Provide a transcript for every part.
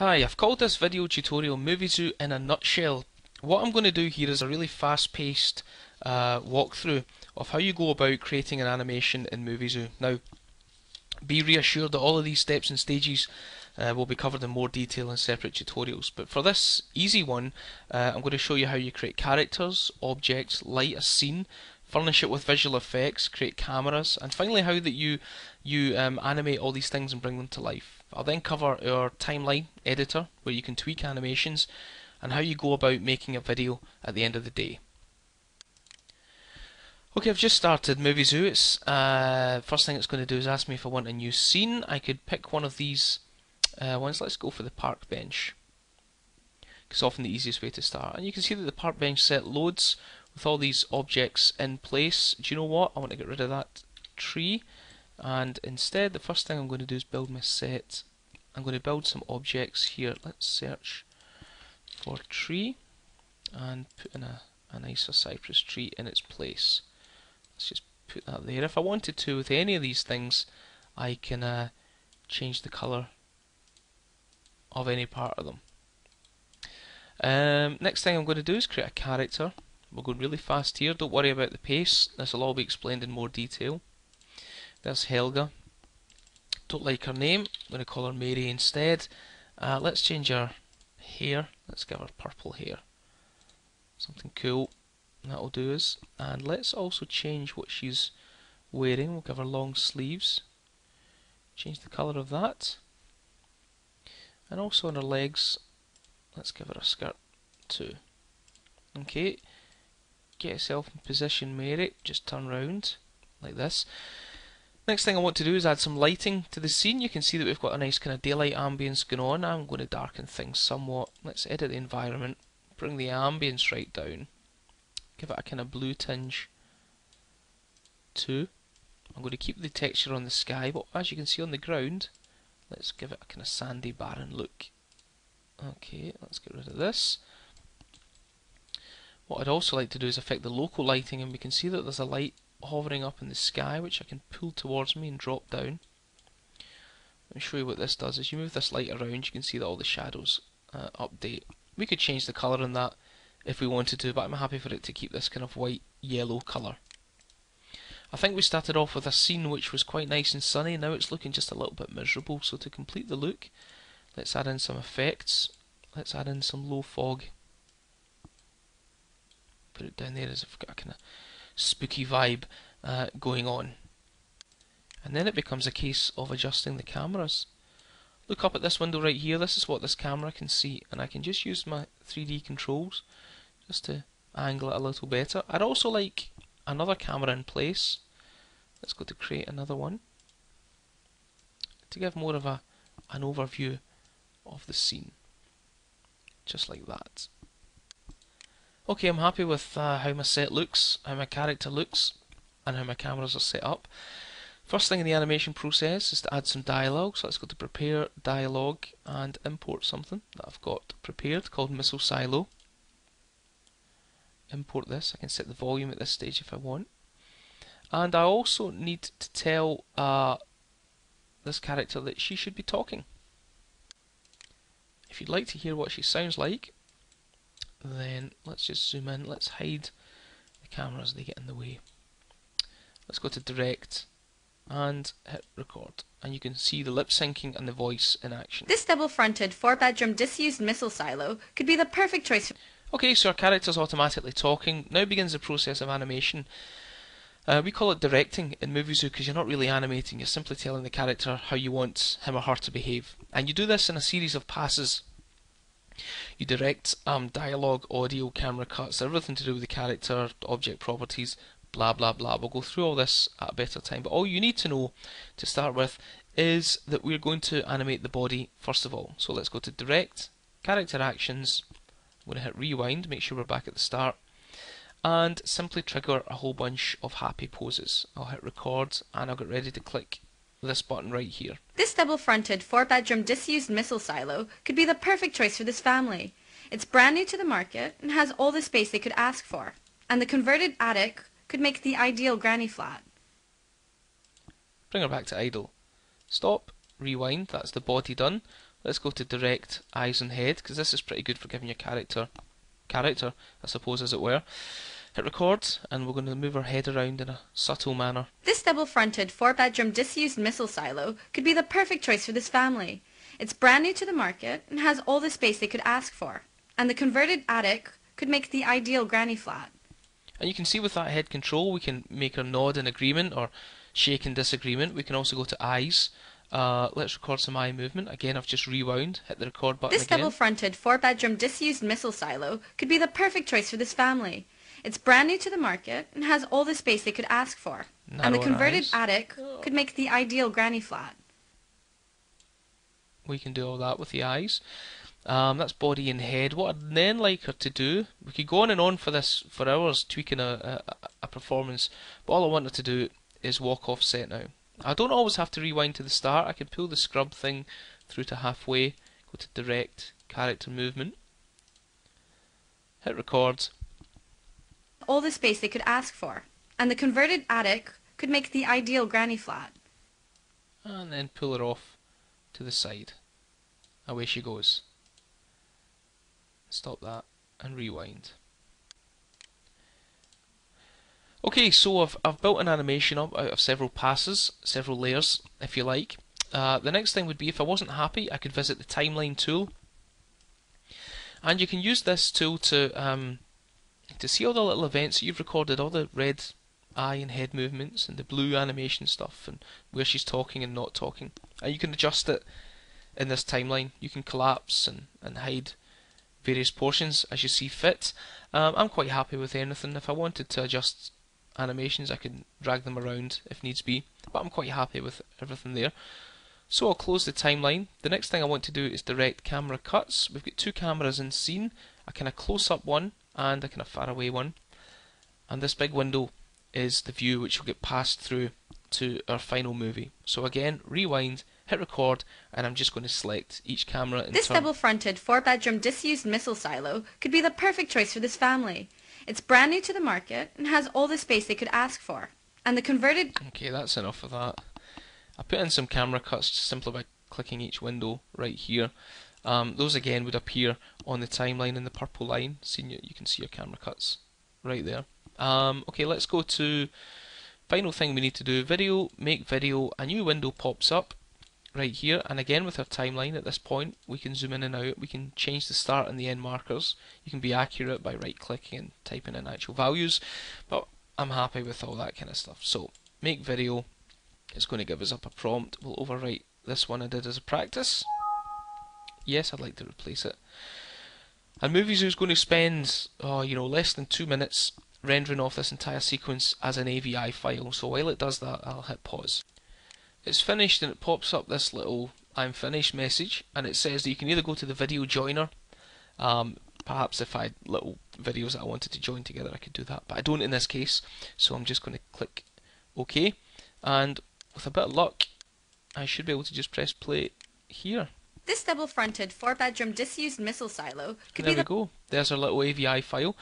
Hi, I've called this video tutorial Muvizu in a nutshell. What I'm going to do here is a really fast-paced walkthrough of how you go about creating an animation in Muvizu. Now, be reassured that all of these steps and stages will be covered in more detail in separate tutorials. But for this easy one, I'm going to show you how you create characters, objects, light a scene, furnish it with visual effects, create cameras, and finally how that you animate all these things and bring them to life. I'll then cover our timeline editor where you can tweak animations and how you go about making a video at the end of the day. Okay, I've just started Muvizu. It's first thing it's going to do is ask me if I want a new scene. I could pick one of these ones. Let's go for the park bench, it's often the easiest way to start. And you can see that the park bench set loads with all these objects in place. Do you know what? I want to get rid of that tree, and instead the first thing I'm going to do is build my set. I'm going to build some objects here. Let's search for tree and put in a nicer cypress tree in its place. Let's just put that there. If I wanted to, with any of these things, I can change the colour of any part of them. Next thing I'm going to do is create a character. We're going really fast here, don't worry about the pace, this will all be explained in more detail. There's Helga. Don't like her name, I'm going to call her Mary instead. Let's change her hair, let's give her purple hair. Something cool, that'll do us. And let's also change what she's wearing, we'll give her long sleeves. Change the colour of that. And also on her legs, let's give her a skirt too. Okay, get yourself in position, Mary, just turn round like this. Next thing I want to do is add some lighting to the scene. You can see that we've got a nice kind of daylight ambience going on. I'm going to darken things somewhat. Let's edit the environment, bring the ambience right down, give it a kind of blue tinge too. I'm going to keep the texture on the sky, but as you can see on the ground, let's give it a kind of sandy, barren look. Okay, let's get rid of this. What I'd also like to do is affect the local lighting, and we can see that there's a light hovering up in the sky which I can pull towards me and drop down. Let me show you what this does. As you move this light around, you can see that all the shadows update. We could change the colour in that if we wanted to, but I'm happy for it to keep this kind of white yellow colour. I think we started off with a scene which was quite nice and sunny. Now it's looking just a little bit miserable, so to complete the look, let's add in some effects. Let's add in some low fog. Put it down there as if we've got a kind of spooky vibe going on. And then it becomes a case of adjusting the cameras. Look up at this window right here. This is what this camera can see, and I can just use my 3D controls just to angle it a little better. I'd also like another camera in place. Let's go to create another one to give more of an overview of the scene. Just like that. Okay, I'm happy with how my set looks, how my character looks, and how my cameras are set up. First thing in the animation process is to add some dialogue, so let's go to prepare dialogue and import something that I've got prepared called Missile Silo. Import this. I can set the volume at this stage if I want. And I also need to tell this character that she should be talking. If you'd like to hear what she sounds like, then let's just zoom in. Let's hide the cameras, they get in the way. Let's go to direct and hit record, and you can see the lip syncing and the voice in action. This double-fronted, 4-bedroom disused missile silo could be the perfect choice. Okay, so our character's automatically talking. Now begins the process of animation. We call it directing in Muvizu because you're not really animating, you're simply telling the character how you want him or her to behave. And you do this in a series of passes. You direct dialogue, audio, camera cuts, everything to do with the character, object properties, blah blah blah. We'll go through all this at a better time, but all you need to know to start with is that we're going to animate the body first of all. So let's go to direct, character actions, I'm going to hit rewind, make sure we're back at the start, and simply trigger a whole bunch of happy poses. I'll hit record and I'll get ready to click this button right here. This double-fronted, 4-bedroom disused missile silo could be the perfect choice for this family. It's brand new to the market and has all the space they could ask for. And the converted attic could make the ideal granny flat. Bring her back to idle. Stop, rewind, that's the body done. Let's go to direct eyes and head, because this is pretty good for giving your character, I suppose, as it were. Hit record, and we're going to move our head around in a subtle manner. This double-fronted, four-bedroom disused missile silo could be the perfect choice for this family. It's brand new to the market and has all the space they could ask for. And the converted attic could make the ideal granny flat. And you can see with that head control, we can make her nod in agreement or shake in disagreement. We can also go to eyes. Let's record some eye movement. Again, I've just rewound, hit the record button This again. double-fronted, four-bedroom disused missile silo could be the perfect choice for this family. It's brand new to the market and has all the space they could ask for. And the Narrow our converted eyes. attic could make the ideal granny flat. We can do all that with the eyes. That's body and head. What I'd then like her to do, we could go on and on for this for hours tweaking a performance, but all I want her to do is walk off set now. I don't always have to rewind to the start. I can pull the scrub thing through to halfway, go to direct character movement, hit record. All the space they could ask for. And the converted attic could make the ideal granny flat. And then pull her off to the side. Away she goes. Stop that and rewind. Okay, so I've built an animation up out of several passes, several layers, if you like. The next thing would be, if I wasn't happy, I could visit the timeline tool, and you can use this tool to see all the little events you've recorded, all the red eye and head movements, and the blue animation stuff, and where she's talking and not talking. And you can adjust it in this timeline. You can collapse and hide various portions as you see fit. I'm quite happy with anything. If I wanted to adjust animations, I can drag them around if needs be, but I'm quite happy with everything there. So I'll close the timeline. The next thing I want to do is direct camera cuts. We've got two cameras in scene, a kind of close up one and a kind of far away one, and this big window is the view which will get passed through to our final movie. So again, rewind, hit record, and I'm just going to select each camera in This turn. double-fronted, four-bedroom disused missile silo could be the perfect choice for this family. It's brand new to the market and has all the space they could ask for. And the converted... Okay, that's enough of that. I put in some camera cuts just simply by clicking each window right here. Those again would appear on the timeline in the purple line. You can see your camera cuts right there. Okay, let's go to final thing we need to do. Video, make video. A new window pops up right here, and again with our timeline at this point we can zoom in and out. We can change the start and the end markers. You can be accurate by right clicking and typing in actual values, but I'm happy with all that kind of stuff. So make video, it's going to give us up a prompt. We'll overwrite this one I did as a practice. Yes, I'd like to replace it. And Muvizu is going to spend less than 2 minutes rendering off this entire sequence as an AVI file. So while it does that, I'll hit pause. It's finished, and it pops up this little "I'm finished" message, and it says that you can either go to the video joiner. Perhaps if I had little videos that I wanted to join together, I could do that, but I don't in this case, so I'm just going to click OK, and with a bit of luck I should be able to just press play here. This double-fronted, four-bedroom disused missile silo could There be we go. There's our little AVI file.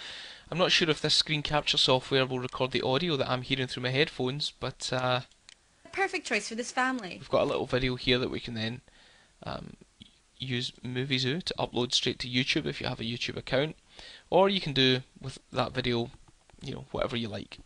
I'm not sure if this screen capture software will record the audio that I'm hearing through my headphones, but the perfect choice for this family. we've got a little video here that we can then use Muvizu to upload straight to YouTube if you have a YouTube account, or you can do with that video, whatever you like.